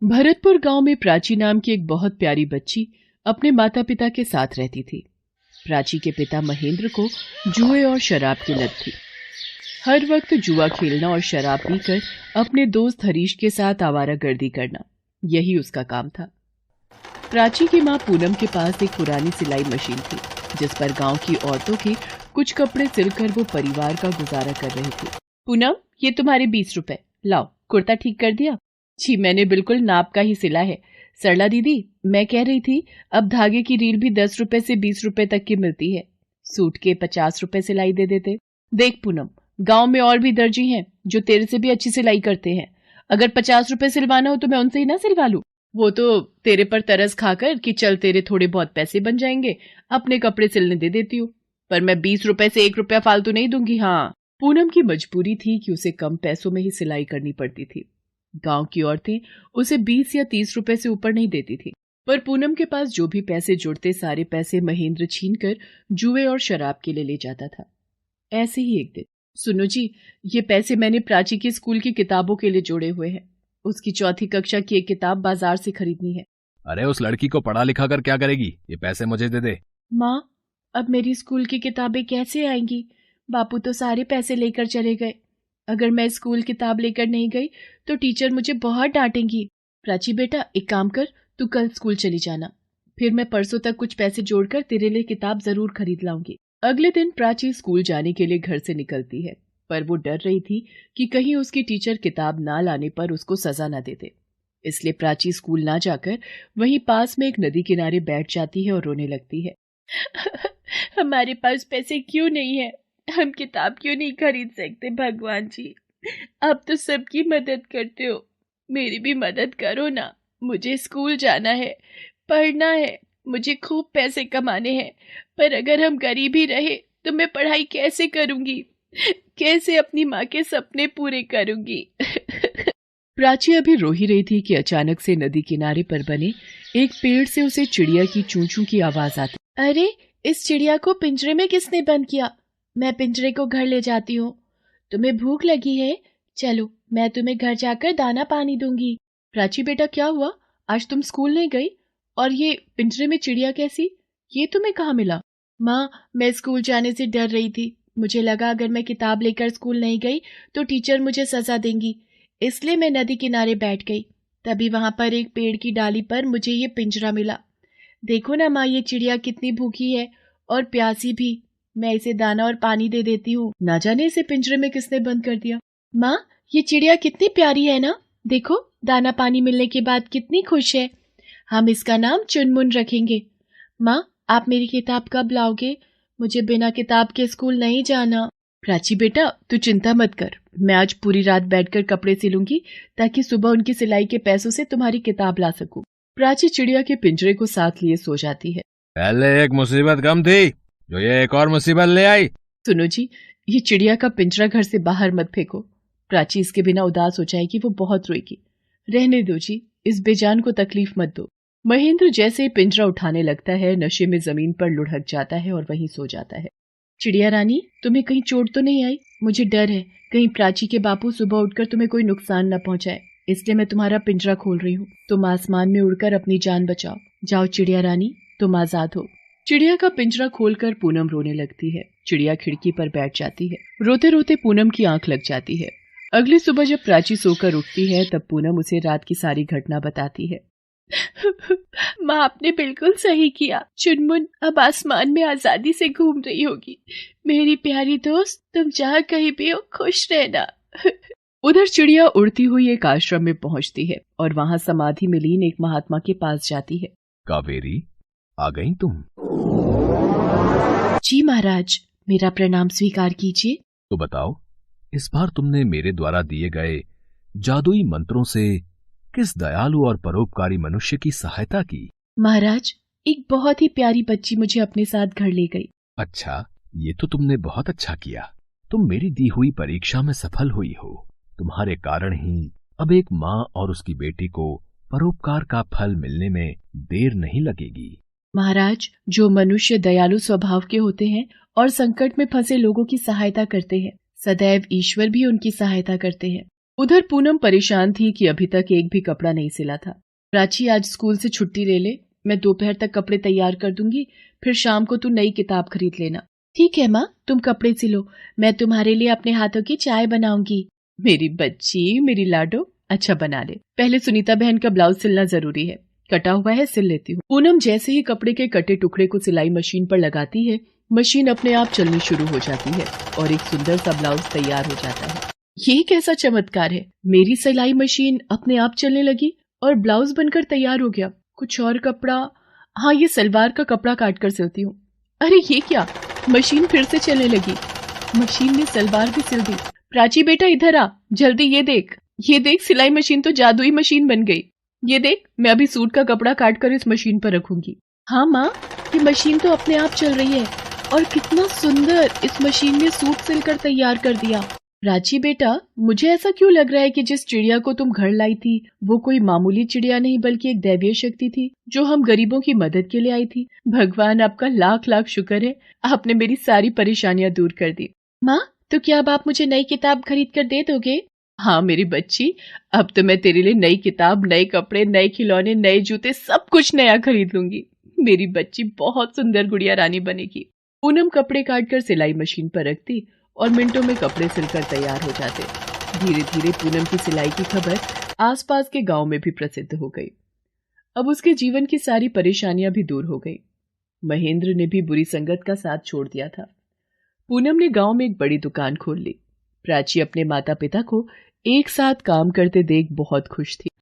भरतपुर गांव में प्राची नाम की एक बहुत प्यारी बच्ची अपने माता पिता के साथ रहती थी। प्राची के पिता महेंद्र को जुए और शराब की लत थी। हर वक्त जुआ खेलना और शराब पीकर अपने दोस्त हरीश के साथ आवारागर्दी करना, यही उसका काम था। प्राची की मां पूनम के पास एक पुरानी सिलाई मशीन थी, जिस पर गांव की औरतों के कुछ कपड़े सिलकर वो परिवार का गुजारा कर रही थी। पूनम, ये तुम्हारे 20 रुपए, लाओ, कुर्ता ठीक कर दिया? जी, मैंने बिल्कुल नाप का ही सिला है। सरला दीदी, मैं कह रही थी अब धागे की रील भी 10 रुपए से 20 रुपए तक की मिलती है, सूट के 50 रुपए सिलाई दे देते। देख पूनम, गांव में और भी दर्जी हैं जो तेरे से भी अच्छी सिलाई करते हैं। अगर 50 रुपए सिलवाना हो तो मैं उनसे ही ना सिलवा लूं। वो तो तेरे पर तरस खाकर कि चल तेरे थोड़े बहुत पैसे बन जाएंगे, अपने कपड़े सिलने दे देती हूँ, पर मैं 20 रुपए से 1 रुपया फालतू नहीं दूंगी। हाँ, पूनम की मजबूरी थी कि उसे कम पैसों में ही सिलाई करनी पड़ती थी। गांव की औरतें उसे 20 या 30 रुपए से ऊपर नहीं देती थी, पर पूनम के पास जो भी पैसे जुड़ते सारे पैसे महेंद्र छीनकर जुए और शराब के लिए ले जाता था। ऐसे ही एक दिन, सुनो जी, ये पैसे मैंने प्राची की स्कूल की किताबों के लिए जोड़े हुए हैं। उसकी 4th कक्षा की एक किताब बाजार से खरीदनी है। अरे उस लड़की को पढ़ा लिखा कर क्या करेगी, ये पैसे मुझे दे दे। माँ, अब मेरी स्कूल की किताबें कैसे आएंगी? बापू तो सारे पैसे लेकर चले गए। अगर मैं स्कूल किताब लेकर नहीं गई तो टीचर मुझे बहुत डांटेंगी। प्राची बेटा, एक काम कर, तू कल स्कूल चली जाना, फिर मैं परसों तक कुछ पैसे जोड़कर तेरे लिए किताब जरूर खरीद लाऊंगी। अगले दिन प्राची स्कूल जाने के लिए घर से निकलती है, पर वो डर रही थी कि कहीं उसकी टीचर किताब ना लाने पर उसको सजा ना दे दे। इसलिए प्राची स्कूल ना जाकर वहीं पास में एक नदी किनारे बैठ जाती है और रोने लगती है। हमारे पास पैसे क्यों नहीं है? हम किताब क्यों नहीं खरीद सकते? भगवान जी, आप तो सबकी मदद करते हो, मेरी भी मदद करो ना। मुझे स्कूल जाना है, पढ़ना है, मुझे खूब पैसे कमाने हैं, पर अगर हम गरीब ही रहे तो मैं पढ़ाई कैसे करूंगी? कैसे अपनी माँ के सपने पूरे करूंगी? प्राची अभी रो ही रही थी कि अचानक से नदी किनारे पर बने एक पेड़ से उसे चिड़िया की चूं-चूं की आवाज आती। अरे, इस चिड़िया को पिंजरे में किसने बंद किया? मैं पिंजरे को घर ले जाती हूँ। तुम्हें भूख लगी है? चलो, मैं तुम्हें घर जाकर दाना पानी दूंगी। प्राची बेटा, क्या हुआ? आज तुम स्कूल नहीं गई? और ये पिंजरे में चिड़िया कैसी? ये तुम्हें कहाँ मिला? माँ, मैं स्कूल जाने से डर रही थी। मुझे लगा अगर मैं किताब लेकर स्कूल नहीं गई तो टीचर मुझे सजा देंगी, इसलिए मैं नदी किनारे बैठ गई। तभी वहां पर एक पेड़ की डाली पर मुझे ये पिंजरा मिला। देखो ना माँ, ये चिड़िया कितनी भूखी है और प्यासी भी। मैं इसे दाना और पानी दे देती हूँ। ना जाने इसे पिंजरे में किसने बंद कर दिया। माँ, ये चिड़िया कितनी प्यारी है ना, देखो दाना पानी मिलने के बाद कितनी खुश है। हम इसका नाम चुनमुन रखेंगे। माँ, आप मेरी किताब कब लाओगे? मुझे बिना किताब के स्कूल नहीं जाना। प्राची बेटा, तू चिंता मत कर, मैं आज पूरी रात बैठकर कपड़े सिलूंगी ताकि सुबह उनकी सिलाई के पैसों से तुम्हारी किताब ला सकूं। प्राची चिड़िया के पिंजरे को साथ लिए सो जाती है। पहले एक मुसीबत कम थी जो ये एक और मुसीबत ले आई। सुनो जी, ये चिड़िया का पिंजरा घर से बाहर मत फेंको, प्राची इसके बिना उदास हो जाएगी, वो बहुत रोएगी। रहने दो जी, इस बेजान को तकलीफ मत दो। महेंद्र जैसे ही पिंजरा उठाने लगता है, नशे में जमीन पर लुढ़क जाता है और वहीं सो जाता है। चिड़िया रानी, तुम्हें कहीं चोट तो नहीं आई? मुझे डर है कहीं प्राची के बापू सुबह उठकर तुम्हें कोई नुकसान न पहुंचाए, इसलिए मैं तुम्हारा पिंजरा खोल रही हूँ। तुम आसमान में उड़कर अपनी जान बचाओ। जाओ चिड़िया रानी, तुम आजाद हो। चिड़िया का पिंजरा खोलकर पूनम रोने लगती है। चिड़िया खिड़की पर बैठ जाती है। रोते रोते पूनम की आंख लग जाती है। अगली सुबह जब प्राची सोकर उठती है तब पूनम उसे रात की सारी घटना बताती है। माँ, आपने बिल्कुल सही किया। चुनमुन अब आसमान में आजादी से घूम रही होगी। मेरी प्यारी दोस्त, तुम जहाँ कहीं भी हो खुश रहना। उधर चिड़िया उड़ती हुई एक आश्रम में पहुंचती है और वहां समाधि में लीन एक महात्मा के पास जाती है। कावेरी, आ गई तुम? जी महाराज, मेरा प्रणाम स्वीकार कीजिए। तो बताओ, इस बार तुमने मेरे द्वारा दिए गए जादुई मंत्रों से किस दयालु और परोपकारी मनुष्य की सहायता की? महाराज, एक बहुत ही प्यारी बच्ची मुझे अपने साथ घर ले गई। अच्छा, ये तो तुमने बहुत अच्छा किया। तुम मेरी दी हुई परीक्षा में सफल हुई हो। तुम्हारे कारण ही अब एक माँ और उसकी बेटी को परोपकार का फल मिलने में देर नहीं लगेगी। महाराज, जो मनुष्य दयालु स्वभाव के होते हैं और संकट में फंसे लोगों की सहायता करते हैं, सदैव ईश्वर भी उनकी सहायता करते हैं। उधर पूनम परेशान थी कि अभी तक एक भी कपड़ा नहीं सिला था। प्राची आज स्कूल से छुट्टी ले ले, मैं दोपहर तक कपड़े तैयार कर दूंगी, फिर शाम को तू नई किताब खरीद लेना। ठीक है माँ, तुम कपड़े सिलो, मैं तुम्हारे लिए अपने हाथों की चाय बनाऊंगी। मेरी बच्ची, मेरी लाडो, अच्छा बना ले। पहले सुनीता बहन का ब्लाउज सिलना जरूरी है, कटा हुआ है, सिल लेती हूँ। पूनम जैसे ही कपड़े के कटे टुकड़े को सिलाई मशीन पर लगाती है, मशीन अपने आप चलनी शुरू हो जाती है और एक सुंदर सा ब्लाउज तैयार हो जाता है। ये कैसा चमत्कार है, मेरी सिलाई मशीन अपने आप चलने लगी और ब्लाउज बनकर तैयार हो गया। कुछ और कपड़ा, हाँ ये सलवार का कपड़ा काट कर सिलती हूँ। अरे ये क्या, मशीन फिर से चलने लगी, मशीन ने सलवार भी सिल दी। प्राची बेटा इधर आ, जल्दी ये देख सिलाई मशीन तो जादुई मशीन बन गई। ये देख, मैं अभी सूट का कपड़ा काट कर इस मशीन पर रखूंगी। हाँ माँ, ये मशीन तो अपने आप चल रही है और कितना सुंदर इस मशीन ने सूट सिलकर तैयार कर दिया। प्राची बेटा, मुझे ऐसा क्यों लग रहा है कि जिस चिड़िया को तुम घर लाई थी वो कोई मामूली चिड़िया नहीं बल्कि एक दैवीय शक्ति थी जो हम गरीबों की मदद के लिए आई थी। भगवान आपका लाख लाख शुक्र है, आपने मेरी सारी परेशानियां दूर कर दी। माँ, तो क्या अब आप मुझे नई किताब खरीद कर दे दोगे? हाँ मेरी बच्ची, अब तो मैं तेरे लिए नई किताब, नए कपड़े, नए खिलौने, नए जूते, सब कुछ नया खरीद लूंगी। मेरी बच्ची बहुत सुंदर गुड़िया रानी बनेगी। पूनम कपड़े काट कर सिलाई मशीन पर रखती और मिनटों में कपड़े सिलकर तैयार हो जाते। धीरे धीरे पूनम की सिलाई की खबर आसपास के गांव में भी प्रसिद्ध हो गई। अब उसके जीवन की सारी परेशानियां भी दूर हो गई। महेंद्र ने भी बुरी संगत का साथ छोड़ दिया था। पूनम ने गांव में एक बड़ी दुकान खोल ली। प्राची अपने माता पिता को एक साथ काम करते देख बहुत खुश थी।